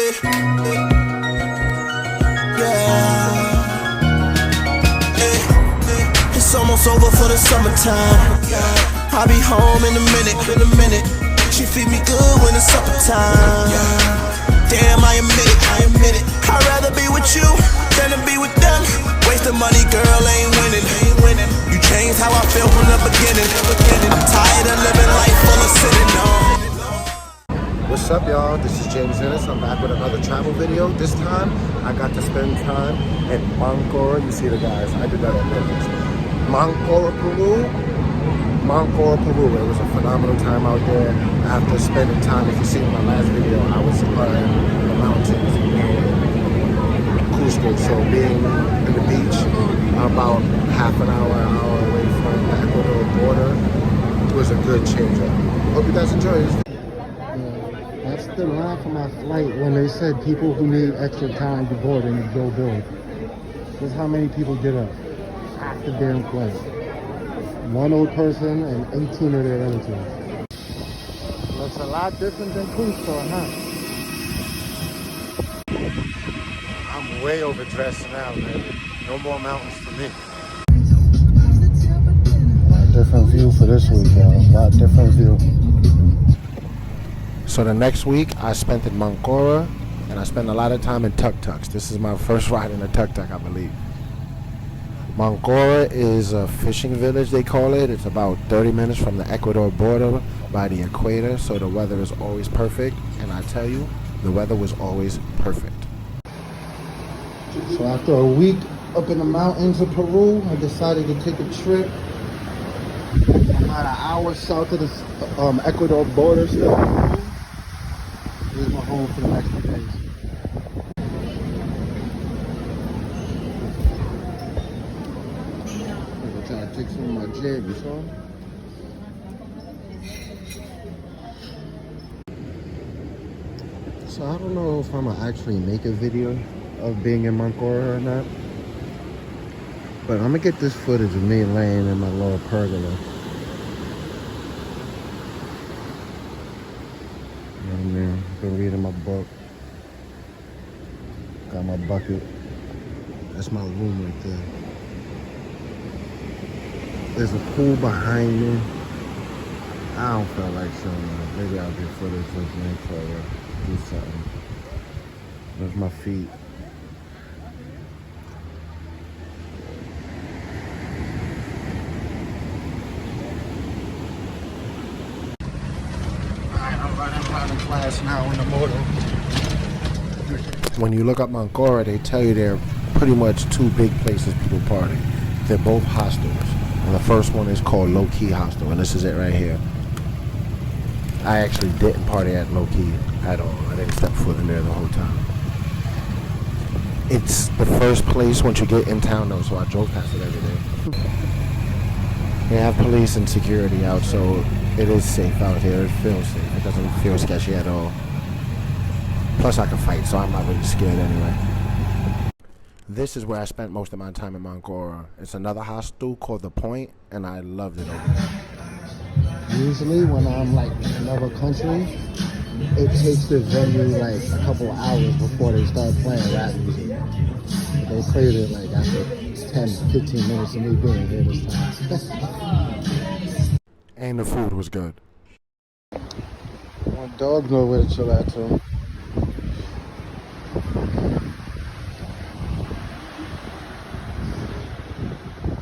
It's almost over for the summertime. I'll be home in a minute. She feed me good when it's supper time. Damn, I admit it. I'd rather be with you than to be with them. Wasting money, girl, ain't winning. You changed how I feel from the beginning. I'm tired of living life full of sitting on. What's up, y'all? This is James Inniss. I'm back with another travel video. This time, I got to spend time in Mancora. You see the guys, I did that on purpose. Mancora Peru. It was a phenomenal time out there. After spending time, if you see in my last video, I was in the mountains in Cusco. So being in the beach, about half an hour away from the Ecuador border, was a good change up. Hope you guys enjoy this. That's the line for my flight when they said people who need extra time to board and to go board. This is how many people get up. Half the damn flight. One old person and 18 of their relatives. Looks a lot different than Cusco, huh? I'm way overdressed now, man. No more mountains for me. Different view for this week, y'all. A lot different view. So the next week, I spent in Mancora, and I spent a lot of time in tuk-tuks. This is my first ride in a tuk-tuk, I believe. Mancora is a fishing village, they call it. It's about 30 minutes from the Ecuador border by the equator, so the weather is always perfect. And I tell you, the weather was always perfect. So after a week up in the mountains of Peru, I decided to take a trip about an hour south of the Ecuador border. So here's my home for the next few days. I'm trying to take some of my jib, you saw? So I don't know if I'm gonna actually make a video of being in Mancora or not, but I'm gonna get this footage of me laying in my little pergola. I've been reading my book. Got my bucket. That's my room right there. There's a pool behind me. I don't feel like showing that. Maybe I'll get footage of Mancora. Do something. There's my feet. Class now in the motor. When you look up Mancora, they tell you there are pretty much two big places people party. They're both hostels, and the first one is called Low Key Hostel, and this is it right here. I actually didn't party at Low Key at all. I didn't step foot in there the whole time. It's the first place once you get in town though, so I drove past it every day. They have police and security out, so it is safe out here. It feels safe. It doesn't feel sketchy at all. Plus I can fight, so I'm not really scared anyway. This is where I spent most of my time in Mancora. It's another hostel called The Point, and I loved it over there. Usually when I'm like in another country, it takes the venue like a couple of hours before they start playing rap music. But they played it like after 10, 15 minutes of me being here this time. And the food was good. My dogs know where to chill at too.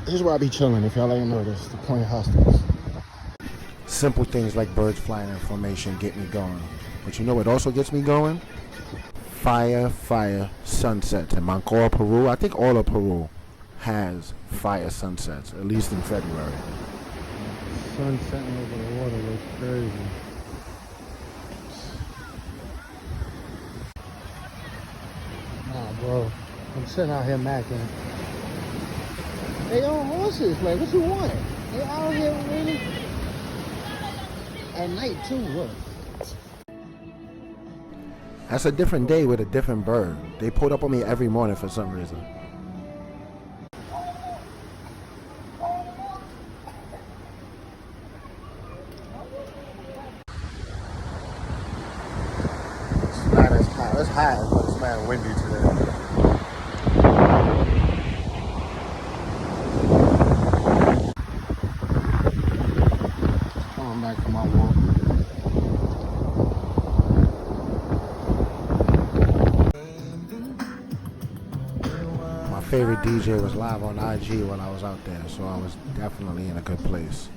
Here's where I be chilling if y'all ain't noticed. The Point Hostels. Simple things like birds flying in formation get me going. But you know what also gets me going? Fire sunsets. In Mancora, Peru, I think all of Peru has fire sunsets, at least in February. Sun setting over the water looks crazy. Nah, bro. I'm sitting out here macking. They own horses. Like, what you want? They out here really. At night, too. Look. That's a different day with a different bird. They pulled up on me every morning for some reason. It's hot, but it's man windy today. Coming back from my walk. My favorite DJ was live on IG when I was out there, so I was definitely in a good place.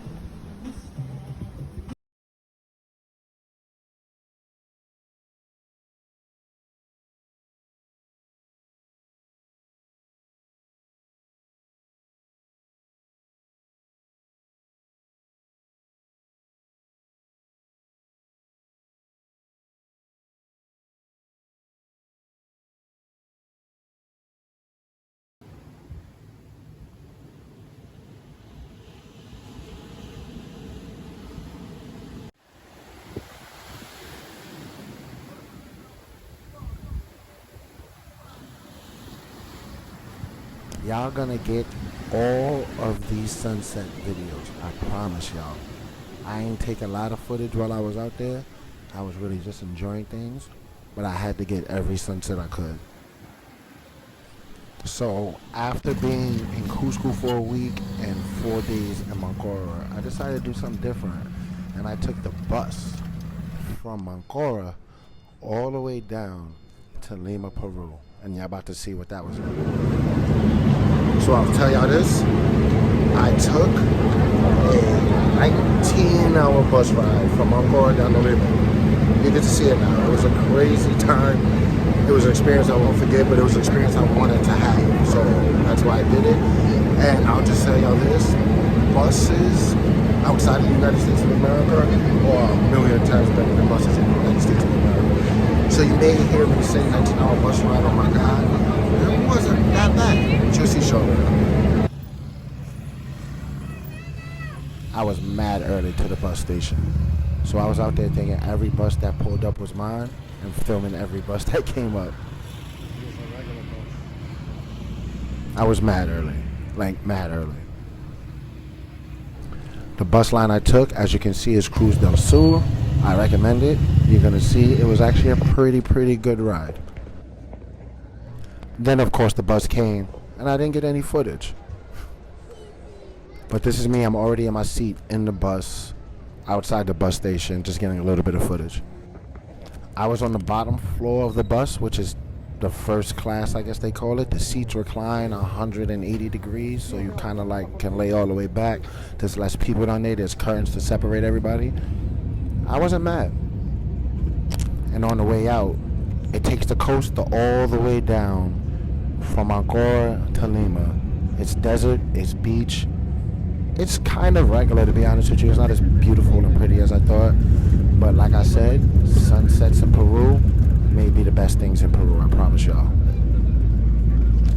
Y'all gonna get all of these sunset videos, I promise y'all. I ain't take a lot of footage while I was out there. I was really just enjoying things, but I had to get every sunset I could. So after being in Cusco for a week and 4 days in Mancora, I decided to do something different. And I took the bus from Mancora all the way down to Lima, Peru. And y'all about to see what that was like. So I'll tell y'all this. I took a 19-hour bus ride from Mancora down to Lima. You get to see it now. It was a crazy time. It was an experience I won't forget, but it was an experience I wanted to have. So that's why I did it. And I'll just tell y'all this. Buses outside of the United States of America are a million times better than buses in the United States of America. So you may hear me say 19-hour bus ride, oh my God. It wasn't that bad. You'll see shortly. I was mad early to the bus station. So I was out there thinking every bus that pulled up was mine and filming every bus that came up. I was mad early. Like, mad early. The bus line I took, as you can see, is Cruz del Sur. I recommend it. You're going to see it was actually a pretty good ride. Then, of course, the bus came, and I didn't get any footage. But this is me. I'm already in my seat in the bus, outside the bus station, just getting a little bit of footage. I was on the bottom floor of the bus, which is the first class, I guess they call it. The seats recline 180 degrees, so you kind of like can lay all the way back. There's less people down there. There's curtains to separate everybody. I wasn't mad. And on the way out, it takes the coast all the way down from Mancora to Lima. It's desert, it's beach. It's kind of regular, to be honest with you. It's not as beautiful and pretty as I thought. But like I said, sunsets in Peru may be the best things in Peru, I promise y'all.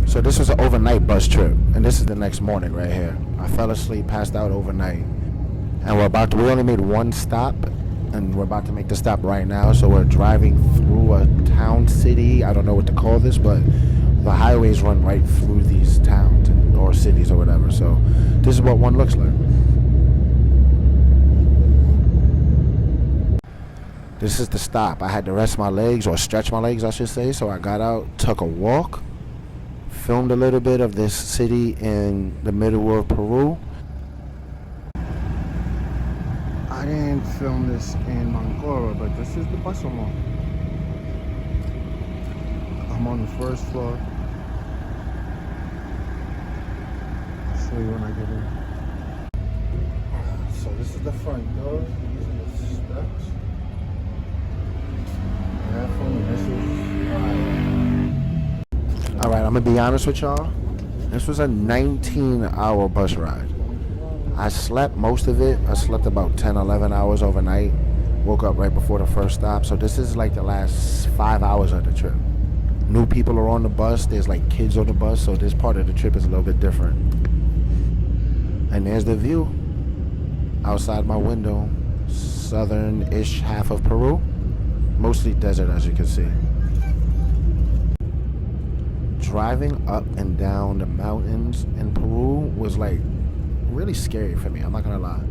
So this was an overnight bus trip, and this is the next morning right here. I fell asleep, passed out overnight. And we only made one stop, and we're about to make the stop right now. So we're driving through a town city. I don't know what to call this, but the highways run right through these towns or cities or whatever. So this is what one looks like. This is the stop. I had to rest my legs, or stretch my legs, I should say. So I got out, took a walk, filmed a little bit of this city in the middle of Peru. I didn't film this in Mancora, but this is the bus I'm on. I'm on the first floor. I'll show you when I get in. So this is the front door. These are the steps. Alright, I'm gonna be honest with y'all. This was a 19-hour bus ride. I slept most of it. I slept about 10, 11 hours overnight. Woke up right before the first stop. So this is like the last 5 hours of the trip. New people are on the bus. There's like kids on the bus. So this part of the trip is a little bit different. And there's the view. Outside my window. Southern-ish half of Peru. Mostly desert, as you can see. Driving up and down the mountains in Peru was like really scary for me, I'm not gonna lie.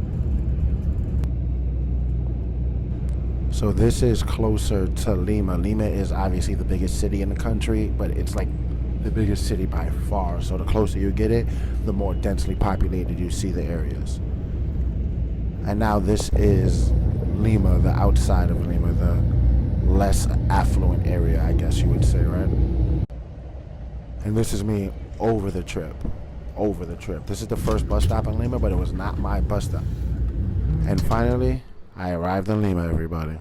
So this is closer to Lima. Lima is obviously the biggest city in the country, but it's like the biggest city by far. So the closer you get it, the more densely populated you see the areas. And now this is Lima, the outside of Lima, the less affluent area, I guess you would say, right? And this is me over the trip. Over the trip. This is the first bus stop in Lima, but it was not my bus stop. And finally, I arrived in Lima, everybody.